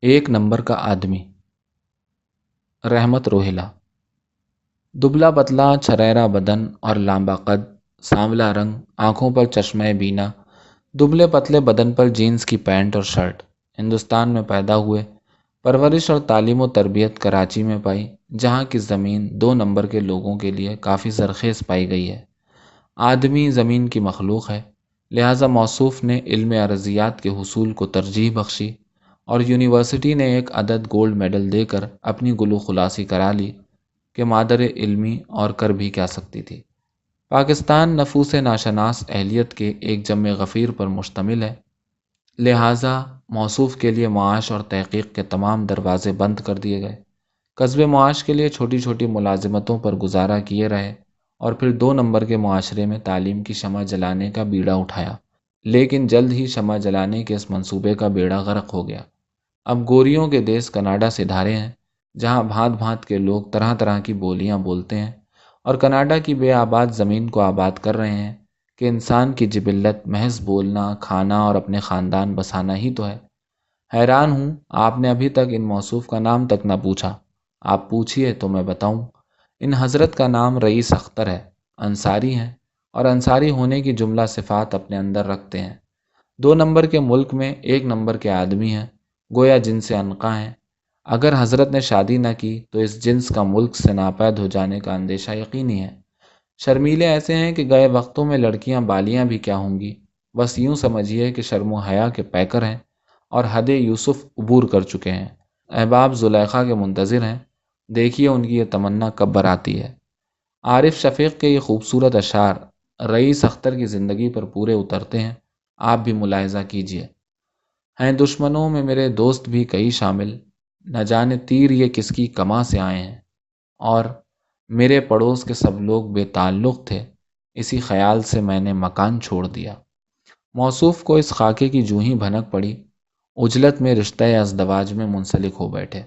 एक नंबर का आदमी। रहमत रोहिला। दुबला पतला, छरेरा बदन और लांबा कद, सांवला रंग, आंखों पर चश्मे बीना, दुबले पतले बदन पर जीन्स की पैंट और शर्ट। हिंदुस्तान में पैदा हुए, परवरिश और तालीम व तरबियत कराची में पाई, जहाँ की ज़मीन 2 नंबर के लोगों के लिए काफ़ी ज़रख़ेज़ पाई गई है। आदमी ज़मीन की मखलूक है, लिहाजा मौसूफ़ ने इल्म अरज़ियात के हुसूल को तरजीह बख्शी और यूनिवर्सिटी ने एक अदद गोल्ड मेडल देकर अपनी गुलू खुलासी करा ली कि मादर इल्मी और कर भी क्या सकती थी। पाकिस्तान नफूस नाशनास अहलियत के एक जम गफ़ीर पर मुश्तमिल है, लिहाजा मौसूफ़ के लिए मुआश और तहक़ीक़ के तमाम दरवाज़े बंद कर दिए गए। कस्बे मुआश के लिए छोटी छोटी मुलाजिमतों पर गुजारा किए रहे और फिर 2 नंबर के मुआशरे में तालीम की शमع जलाने का बीड़ा उठाया, लेकिन जल्द ही शमع जलाने के इस मंसूबे का बेड़ा गर्क हो गया। अब गोरियों के देश कनाडा सिधारे हैं, जहाँ भांत भांत के लोग तरह तरह की बोलियां बोलते हैं और कनाडा की बेआबाद ज़मीन को आबाद कर रहे हैं कि इंसान की जिबिल्लत महज बोलना, खाना और अपने ख़ानदान बसाना ही तो है। हैरान हूँ आपने अभी तक इन मौसूफ़ का नाम तक न पूछा। आप पूछिए तो मैं बताऊँ। इन हज़रत का नाम रईस अख्तर है, अंसारी हैं और अंसारी होने की जुमला सिफ़ात अपने अंदर रखते हैं। 2 नंबर के मुल्क में 1 नंबर के आदमी हैं, गोया जिनसे अनका हैं। अगर हज़रत ने शादी न की तो इस जिन्स का मुल्क से नापैद हो जाने का अंदेशा यकीनी है। शर्मीले ऐसे हैं कि गए वक्तों में लड़कियां बालियां भी क्या होंगी। बस यूं समझिए कि शर्म हया के पैकर हैं और हद यूसुफ उबूर कर चुके हैं। अहबाब जुलेखा के मुंतज़िर हैं, देखिए उनकी ये तमन्ना कब बराती है। आरिफ शफीक के ये खूबसूरत अशार रईस अख्तर की ज़िंदगी पर पूरे उतरते हैं, आप भी मुलाहिज़ा कीजिए। हैं दुश्मनों में मेरे दोस्त भी कई शामिल, न जाने तीर ये किसकी कमा से आए हैं, और मेरे पड़ोस के सब लोग बेताल्लुक़ थे, इसी ख्याल से मैंने मकान छोड़ दिया। मौसूफ़ को इस खाके की जूं ही भनक पड़ी, उजलत में रिश्ता अज़दवाज में मुंसलिक हो बैठे।